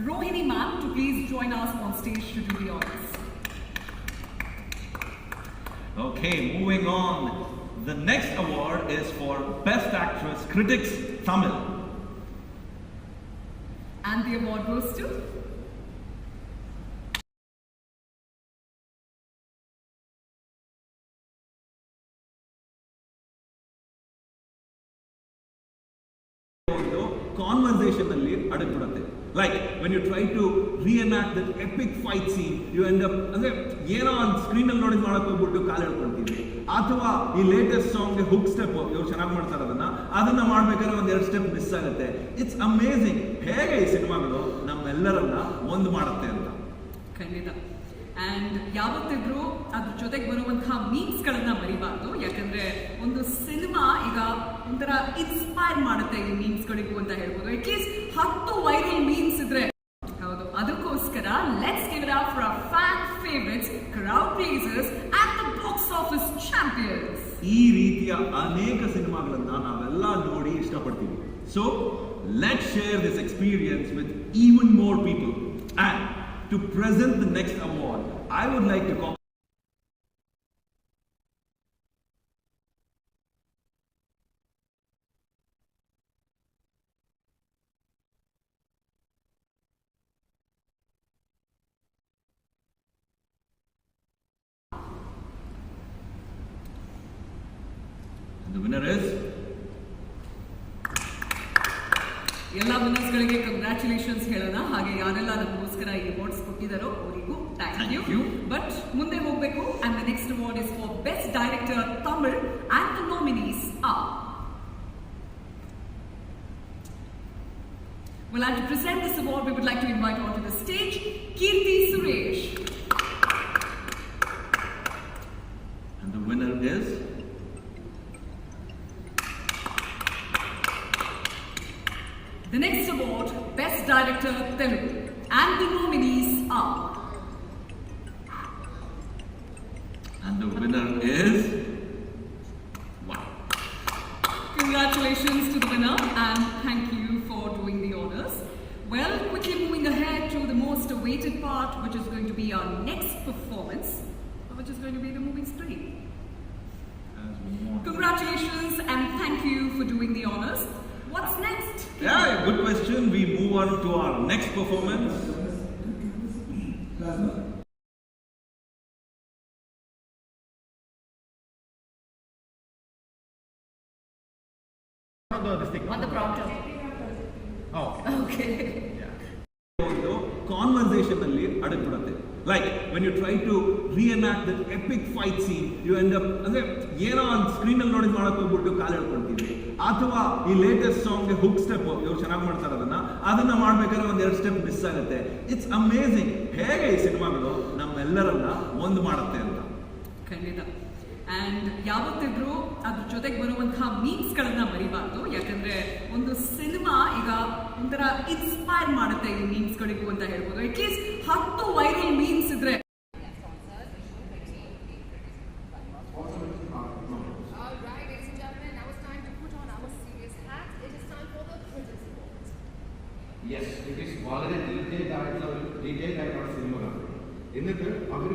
Rohini ma'am to please join us on stage to do the honors. Okay, moving on. The next award is for Best Actress Critics Tamil. And the award goes to conversation ಅಲ್ಲಿ ಅಡಗ್ಬಿಡುತ್ತೆ. Like when you try to reenact that epic fight scene, you end up ಅಂದ್ರೆ ಏನೋ ಒಂದು screen ಅಲ್ಲಿ ನೋಡಿ ಮಾಡಕ್ ಹೋಗ್ಬಿಟ್ಟು ಕಾಲು ಹೇಳ್ಕೊಳ್ತೀವಿ, ಅಥವಾ ಈ ಲೇಟೆಸ್ಟ್ ಸಾಂಗ್ ಹುಕ್ ಸ್ಟೆಪ್ ಇವ್ರು ಚೆನ್ನಾಗಿ ಮಾಡ್ತಾರೆ ಅದನ್ನ ಮಾಡ್ಬೇಕಾದ್ರೆ ಒಂದ್ ಎರಡು ಸ್ಟೆಪ್ ಮಿಸ್ ಆಗುತ್ತೆ. ಇಟ್ಸ್ ಅಮೇಸಿಂಗ್ ಹೇಗೆ ಈ ಸಿನಿಮಾಗಳು ನಮ್ಮೆಲ್ಲರನ್ನ ಒಂದು ಮಾಡುತ್ತೆ ಅಂತ. ಖಂಡಿತ. ಆ್ಯಂಡ್ ಯಾವತ್ತಿದ್ರೂ ಅದ್ರ ಜೊತೆಗೆ ಬರುವಂತಹ ಮೀಮ್ಸ್ಗಳನ್ನ ಮರಿಬಾರ್ದು. ಯಾಕಂದ್ರೆ ಒಂದು ಸಿನಿಮಾ ಈಗ ಒಂಥರ ಇನ್ಸ್ಪೈರ್ ಮಾಡುತ್ತೆ ಈ ಮೀಮ್ಸ್ಗಳಿಗೂ ಅಂತ ಹೇಳ್ಬೋದು. ಅಟ್ಲೀಸ್ಟ್ 10 ವೈರಲ್ ಮೀಮ್ಸ್ ಇದ್ರೆ ಹೌದು. ಅದಕ್ಕೋಸ್ಕರ let's give it up for our fan favorites, crowd pleasers and the box office champions. ಈ ರೀತಿಯ ಅನೇಕ ಸಿನಿಮಾಗಳನ್ನ ನಾವೆಲ್ಲ ನೋಡಿ ಇಷ್ಟಪಡ್ತೀವಿ. So let's share this experience with even more people. And to present the next award, I would like to call the winner is ಎಲ್ಲ ವಿನ್ನರ್ಸ್ಗಳಿಗೆ congratulations ಹೇಳೋಣ. ಹಾಗೆ ಯಾರೆಲ್ಲ ನಮಗೋಸ್ಕರ ಈ ಅವಾರ್ಡ್ಸ್ ಕೊಟ್ಟಿದ್ದಾರೋ ಅವರಿಗೂ ಥ್ಯಾಂಕ್ ಯು. ಬಟ್ ಮುಂದೆ ಹೋಗಬೇಕು. And the next award is for best director Tamil and the nominees are Well, and to present this award, we would like to invite onto the stage Kirti Suresh. And the winner is the next award, Best Director Telugu, and the nominees are. And the winner is. Wow. Congratulations to the winner and thank you for doing the honors. Well, quickly moving ahead to the most awaited part, which is going to be our next performance, which is going to be the movie screen. Congratulations and thank you for doing the honors. What's next? Yeah, good question. We move on to our next performance. On the prompter. Oh. Okay. Conversation ಅಲ್ಲಿ ಅಡಗ್ಬಿಡುತ್ತೆ. Like when you try to reenact that epic fight scene, you end up ಅಂದ್ರೆ ಏನೋ ಒಂದು screen ಅಲ್ಲಿ ನೋಡಿ ಮಾಡಕ್ ಹೋಗ್ಬಿಟ್ಟು ಕಾಲು ಹೇಳ್ಕೊಳ್ತೀವಿ, ಅಥವಾ ಈ ಲೇಟೆಸ್ಟ್ ಸಾಂಗ್ ಹುಕ್ ಸ್ಟೆಪ್ ಇವ್ರು ಚೆನ್ನಾಗಿ ಮಾಡ್ತಾರೆ ಅದನ್ನ ಮಾಡ್ಬೇಕಾದ್ರೆ ಒಂದ್ ಎರಡು ಸ್ಟೆಪ್ ಮಿಸ್ ಆಗುತ್ತೆ. ಇಟ್ಸ್ ಅಮೇಸಿಂಗ್ ಹೇಗೆ ಈ ಸಿನಿಮಾಗಳು ನಮ್ಮೆಲ್ಲರನ್ನ ಒಂದು ಮಾಡುತ್ತೆ ಅಂತ. ಖಂಡಿತ. ಆ್ಯಂಡ್ ಯಾವತ್ತಿದ್ರೂ ಅದ್ರ ಜೊತೆಗೆ ಬರುವಂತಹ ಮೀಮ್ಸ್ಗಳನ್ನ ಮರಿಬಾರ್ದು. ಯಾಕಂದ್ರೆ ಒಂದು ಸಿನಿಮಾ ಈಗ ಒಂಥರ ಇನ್ಸ್ಪೈರ್ ಮಾಡುತ್ತೆ ಈ ಮೀಮ್ಸ್ಗಳಿಗೂ ಅಂತ ಹೇಳ್ಬೋದು. ಅಟ್ಲೀಸ್ಟ್ 10 ವೈರಲ್ ಮೀಮ್ಸ್ ಇದ್ರೆ Yes, it is വളരെ ഡീറ്റെയിൽഡ് ആയിട്ടുള്ള സിനിമകളാണ്. എന്നിട്ട് അവർ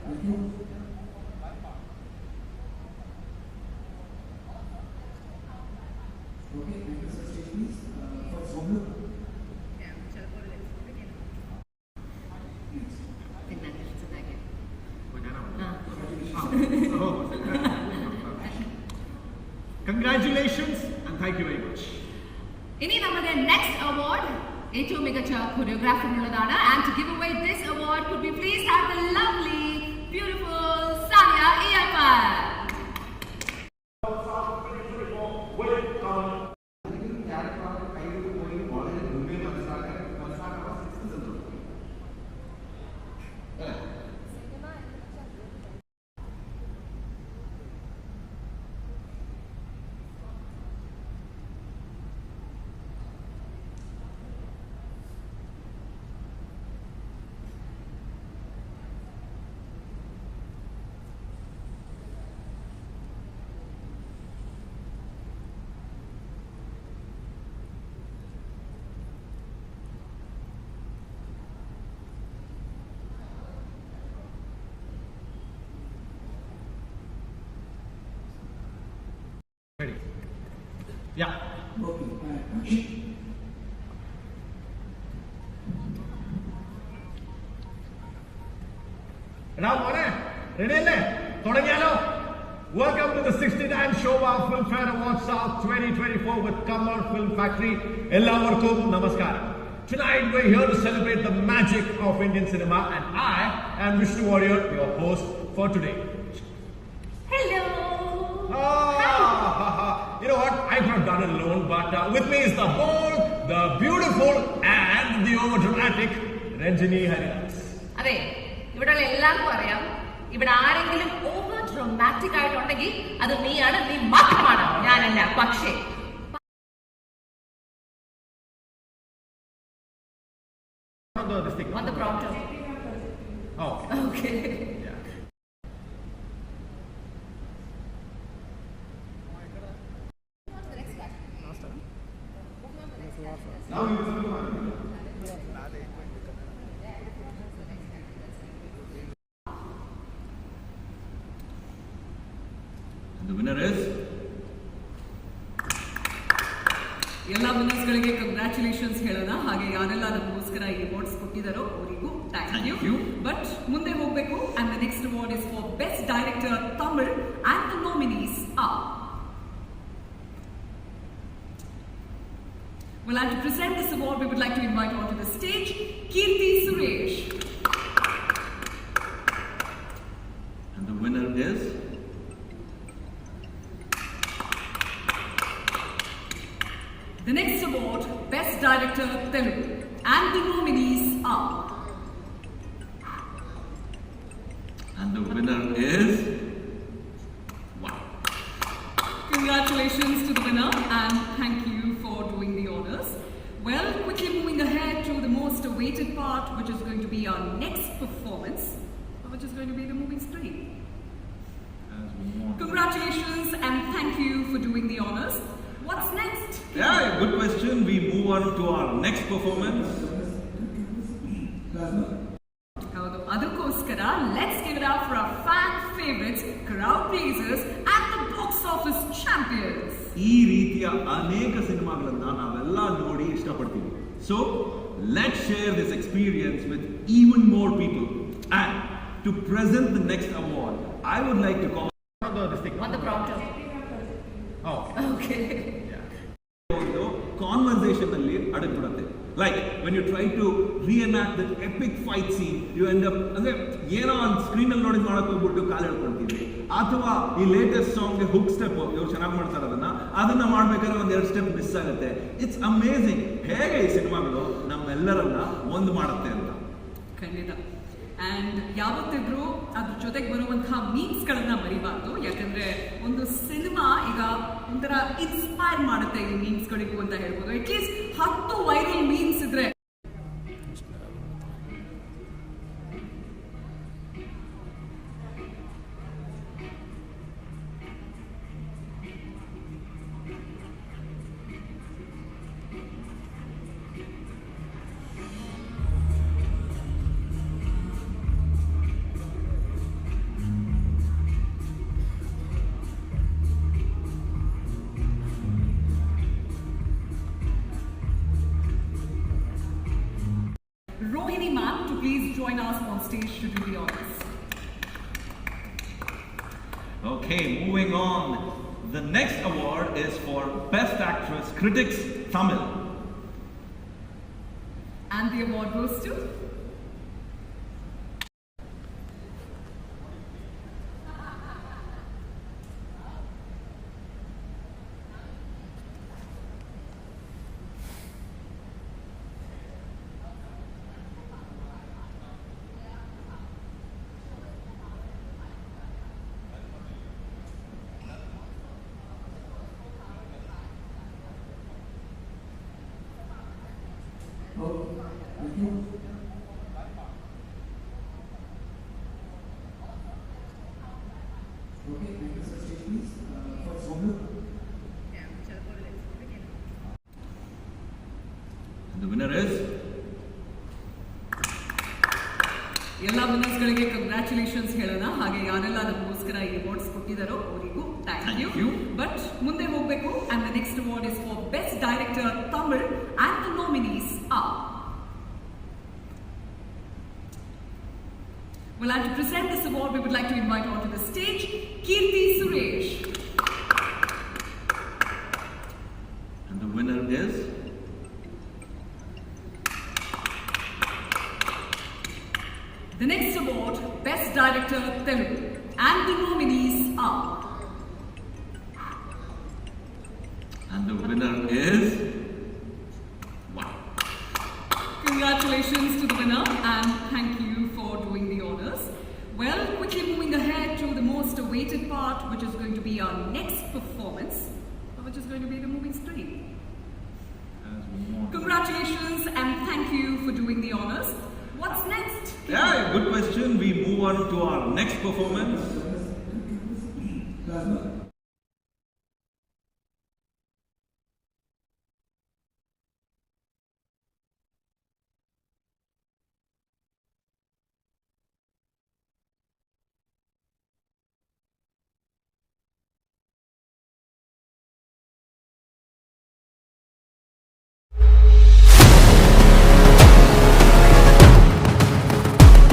Thank you. Okay, next stage please. For Somlu. Congratulations and thank you very much. ഇനി നമ്മുടെ നെക്സ്റ്റ് അവാർഡ് ഏറ്റവും മികച്ച കൊറിയോഗ്രാഫറിനുള്ളതാണ്. And to give away this award could we please have the lovely beautiful Sanya Iyappan. Yeah. Okay, action. Welcome to the 69th Shobha Film Fair Awards South 2024 with Kamal Film Factory. Ellavarkum namaskaram. Tonight we're here to celebrate the magic of Indian cinema, and I am Vishnu Warrior, your host for today. Hello. You know what? I could have done it alone, but with me is the bold, the beautiful, and the over-dramatic Ranjini Haridas. അതെ ഇവിടെയുള്ള എല്ലാവർക്കും അറിയാം ഇവിടെ ആരെങ്കിലും over dramatic ആയിട്ടുണ്ടെങ്കിൽ അത് നീയാണ്, നീ മാത്രമാണ്, ഞാനല്ല. പക്ഷേ on the prompter. Oh. Okay. Yeah. Now you And the winner is ಎಲ್ಲ ವಿನ್ನರ್ಸ್ಗಳಿಗೆ ಕಂಗ್ರ್ಯಾಚುಲೇಷನ್ಸ್ ಹೇಳೋಣ. ಹಾಗೆ ಯಾರೆಲ್ಲ ನಮಗೋಸ್ಕರ ಈ ಅವಾರ್ಡ್ಸ್ ಕೊಟ್ಟಿದ್ದಾರೋ ಅವರಿಗೂ ಥ್ಯಾಂಕ್ ಯು. ಬಟ್ ಮುಂದೆ ಹೋಗಬೇಕು. And the next award is for best director Tamil and the nominees are. Well, and to present this award, we would like to invite onto the stage Kirti Suresh. And the winner is The next award, Best Director Telugu, and the nominees are. And the winner is wow. Congratulations to the winner and thank you for doing the honors. Well, quickly moving ahead to the most awaited part, which is going to be our next performance, which is going to be the movie screen. As we move on. Congratulations and thank you for doing the honors. What's next? Yeah, good question. We move on to our next performance. ಹೌದು, ಅದಕ್ಕೋಸ್ಕರ let's give it up for our fan favorites, crowd pleasers and the box office champions. ಈ ರೀತಿಯ ಅನೇಕ ಸಿನಿಮಾಗಳನ್ನ ನಾವೆಲ್ಲ ನೋಡಿ ಇಷ್ಟಪಡ್ತೀವಿ. So let's share this experience with even more people. And to present the next award, I would like to call On the prompter. Oh. Okay. Conversation ಅಲ್ಲಿ ಅಡಗ್ಬಿಡುತ್ತೆ. Like when you try to reenact that epic fight scene, you end up ಅಂದ್ರೆ ಏನೋ ಒಂದು screen ಅಲ್ಲಿ ನೋಡಿ ಮಾಡಕ್ ಹೋಗ್ಬಿಟ್ಟು ಕಾಲು ಹೇಳ್ಕೊಳ್ತೀವಿ. ಅಥವಾ ಈ ಲೇಟೆಸ್ಟ್ ಸಾಂಗ್ಗೆ ಹುಕ್ ಸ್ಟೆಪ್ ಇವ್ರು ಚೆನ್ನಾಗಿ ಮಾಡ್ತಾರೆ, ಅದನ್ನ ಮಾಡ್ಬೇಕಾದ್ರೆ ಒಂದ್ 2 ಸ್ಟೆಪ್ ಮಿಸ್ ಆಗುತ್ತೆ. ಇಟ್ಸ್ ಅಮೇಝಿಂಗ್ ಹೇಗೆ ಈ ಸಿನಿಮಾಗಳು ನಮ್ಮೆಲ್ಲರನ್ನ ಒಂದು ಮಾಡುತ್ತೆ ಅಂತ. ಖಂಡಿತ. ಆ್ಯಂಡ್ ಯಾವತ್ತಿದ್ರೂ ಅದ್ರ ಜೊತೆಗೆ ಬರುವಂತಹ ಮೀಮ್ಸ್ಗಳನ್ನ ಮರಿಬಾರ್ದು. ಯಾಕಂದ್ರೆ ಒಂದು ಸಿನಿಮಾ ಈಗ ಒಂಥರ ಇನ್ಸ್ಪೈರ್ ಮಾಡುತ್ತೆ ಈ ಮೀಮ್ಸ್ಗಳಿಗೂ ಅಂತ ಹೇಳ್ಬೋದು. ಅಟ್ಲೀಸ್ಟ್ 10 ವೈರಲ್ ಮೀಮ್ಸ್ ಇದ್ರೆ Rohini ma'am to please join us on stage to do the honors. Okay, moving on. The next award is for Best Actress Critics Tamil. And the award goes to Thank you. Okay, thank you, sir. Stage, please. For Swamlu. And the winner is ಎಲ್ಲ ವಿನ್ನರ್ಸ್ಗಳಿಗೆ congratulations ಹೇಳೋಣ. ಹಾಗೆ ಯಾರೆಲ್ಲ ನಮಗೋಸ್ಕರ ಈ awards ಕೊಟ್ಟಿದ್ದಾರೋ ಅವರಿಗೂ thank Thank you you. But ಮುಂದೆ ಹೋಗಬೇಕು and the next award is for best director Tamil and the nominees are Well, and to present this award, we would like to invite onto the stage Kirti Suresh. And the winner is The next award, Best Director Telugu, and the nominees are. and the winner is wow. Congratulations to the winner and thank you for doing the honors. Well, quickly moving ahead to the most awaited part, which is going to be our next performance, which is going to be the moving screen. As we move on. Congratulations and thank you for doing the honors. What's next? Yeah, good question. We move on to our next performance. Plasma.